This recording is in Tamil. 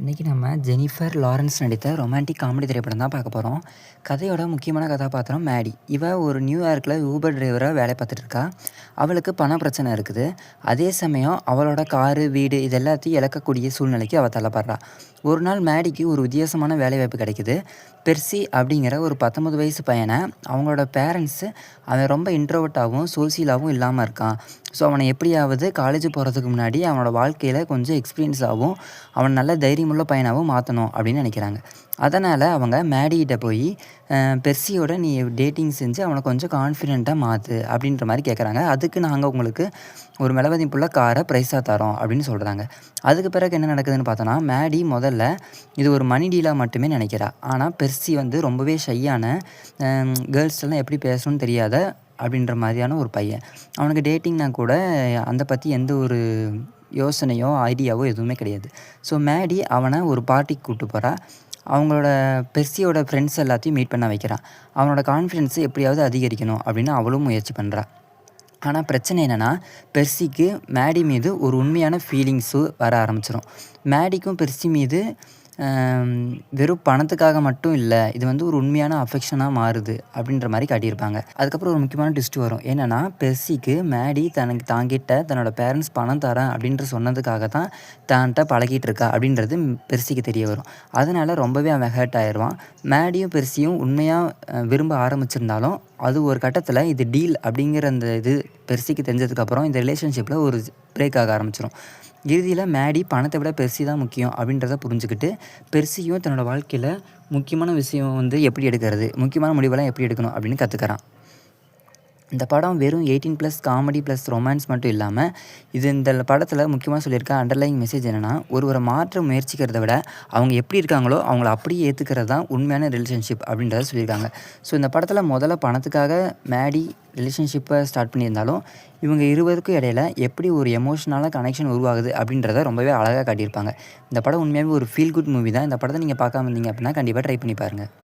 இன்றைக்கி நம்ம ஜெனிஃபர் லாரன்ஸ் நடித்த ரொமான்டிக் காமெடி திரைப்படம் தான் பார்க்க போகிறோம். கதையோட முக்கியமான கதாபாத்திரம் மேடி. இவ ஒரு நியூயார்க்கில் ஊபர் டிரைவராக வேலை பார்த்துட்டு இருக்கா. அவளுக்கு பண பிரச்சனை இருக்குது. அதே சமயம் அவளோட காரு, வீடு இது எல்லாத்தையும் இழக்கக்கூடிய சூழ்நிலைக்கு அவள் தள்ளப்படுறா. ஒரு நாள் மேடிக்கு ஒரு வித்தியாசமான வேலைவாய்ப்பு கிடைக்குது. பெர்சி அப்படிங்கிற ஒரு 19 வயசு பையனை அவங்களோட பேரண்ட்ஸு அவன் ரொம்ப இன்ட்ரோவர்ட்டாகவும் சோசியலாகவும் இல்லாமல் இருக்கான். ஸோ அவனை எப்படியாவது காலேஜ் போகிறதுக்கு முன்னாடி அவனோட வாழ்க்கையில் கொஞ்சம் எக்ஸ்பீரியன்ஸாகவும் அவன் நல்ல தைரியமுள்ள பையனாகவும் மாற்றணும் அப்படின்னு நினைக்கிறாங்க. அதனால் அவங்க மேடிகிட்ட போய் பெர்சியோட நீ டேட்டிங் செஞ்சு அவனை கொஞ்சம் கான்ஃபிடென்ட்டாக மாற்று அப்படின்ற மாதிரி கேட்குறாங்க. அதுக்கு நாங்கள் உங்களுக்கு ஒரு விலைமதிப்புள்ள காரை ப்ரைஸாக தரோம் அப்படின்னு சொல்கிறாங்க. அதுக்கு பிறகு என்ன நடக்குதுன்னு பார்த்தோன்னா, மேடி முதல்ல இது ஒரு மணி டீலாக மட்டுமே நினைக்கிறா. ஆனால் பெர்சி வந்து ரொம்பவே ஷையான, கேர்ள்ஸ்லாம் எப்படி பேசணும்னு தெரியாத அப்படின்ற மாதிரியான ஒரு பையன். அவனுக்கு டேட்டிங்னா கூட அந்த பற்றி எந்த ஒரு யோசனையோ ஐடியாவோ எதுவுமே கிடையாது. ஸோ மேடி அவனை ஒரு பார்ட்டிக்கு கூப்பிட்டு போகிறா. அவங்களோட பெர்சியோட ஃப்ரெண்ட்ஸ் எல்லாத்தையும் மீட் பண்ண வைக்கிறான். அவனோட கான்ஃபிடென்ஸு எப்படியாவது அதிகரிக்கணும் அப்படின்னு அவளும் முயற்சி பண்ணுறா. ஆனால் பிரச்சனை என்னென்னா, பெர்சிக்கு மேடி மீது ஒரு உண்மையான ஃபீலிங்ஸு வர ஆரம்பிச்சிடும். மேடிக்கும் பெர்சி மீது வெறும் பணத்துக்காக மட்டும் இல்லை, இது வந்து ஒரு உண்மையான அஃபெக்ஷனாக மாறுது அப்படின்ற மாதிரி காட்டியிருப்பாங்க. அதுக்கப்புறம் ஒரு முக்கியமான ட்விஸ்ட் வரும். என்னென்னா, பெர்சிக்கு மேடி தாங்கிட்ட தன்னோட பேரண்ட்ஸ் பணம் தரேன் அப்படின்ற சொன்னதுக்காக தான் தான்கிட்ட பழகிட்டு இருக்கா அப்படின்றது பெர்சிக்கு தெரிய வரும். அதனால் ரொம்பவே அவன் ஹர்ட் ஆயிடுவான். மேடியும் பெர்சியும் உண்மையாக விரும்ப ஆரம்பிச்சிருந்தாலும் அது ஒரு கட்டத்தில் இது டீல் அப்படிங்கிற அந்த இது பெர்சிக்கு தெரிஞ்சதுக்கப்புறம் இந்த ரிலேஷன்ஷிப்பில் ஒரு பிரேக் ஆக ஆரம்பிச்சிடும். இறுதியில் மேடி பணத்தை விட பெர்சி தான் முக்கியம் அப்படின்றத புரிஞ்சுக்கிட்டு, பெர்சியும் தன்னோட வாழ்க்கையில் முக்கியமான விஷயம் வந்து எப்படி எடுக்கிறது, முக்கியமான முடிவெல்லாம் எப்படி எடுக்கணும் அப்படின்னு கற்றுக்கிறான். இந்த படம் வெறும் 18+ காமெடி ப்ளஸ் ரொமான்ஸ் மட்டும் இல்லாமல், இந்த படத்தில் முக்கியமாக சொல்லியிருக்க அண்டர்லைங் மெசேஜ் என்னென்னா, ஒருவரை மாற்ற முயற்சிக்கிறத விட அவங்க எப்படி இருக்காங்களோ அவங்கள அப்படியே ஏற்றுக்கிறது தான் உண்மையான ரிலேஷன்ஷிப் அப்படின்றத சொல்லியிருக்காங்க. ஸோ இந்த படத்தில் முதல்ல பணத்துக்காக மேடி ரிலேஷன்ஷிப்பை ஸ்டார்ட் பண்ணியிருந்தாலும், இவங்க இருவருக்கும் இடையில எப்படி ஒரு எமோஷனலான கனெக்ஷன் உருவாகுது அப்படின்றத ரொம்பவே அழகாக காட்டியிருப்பாங்க. இந்த படம் உண்மையாகவே ஒரு ஃபீல் குட் மூவி தான். இந்த படத்தை நீங்கள் பார்க்காம இருந்தீங்க அப்படின்னா கண்டிப்பாக ட்ரை பண்ணி பாருங்கள்.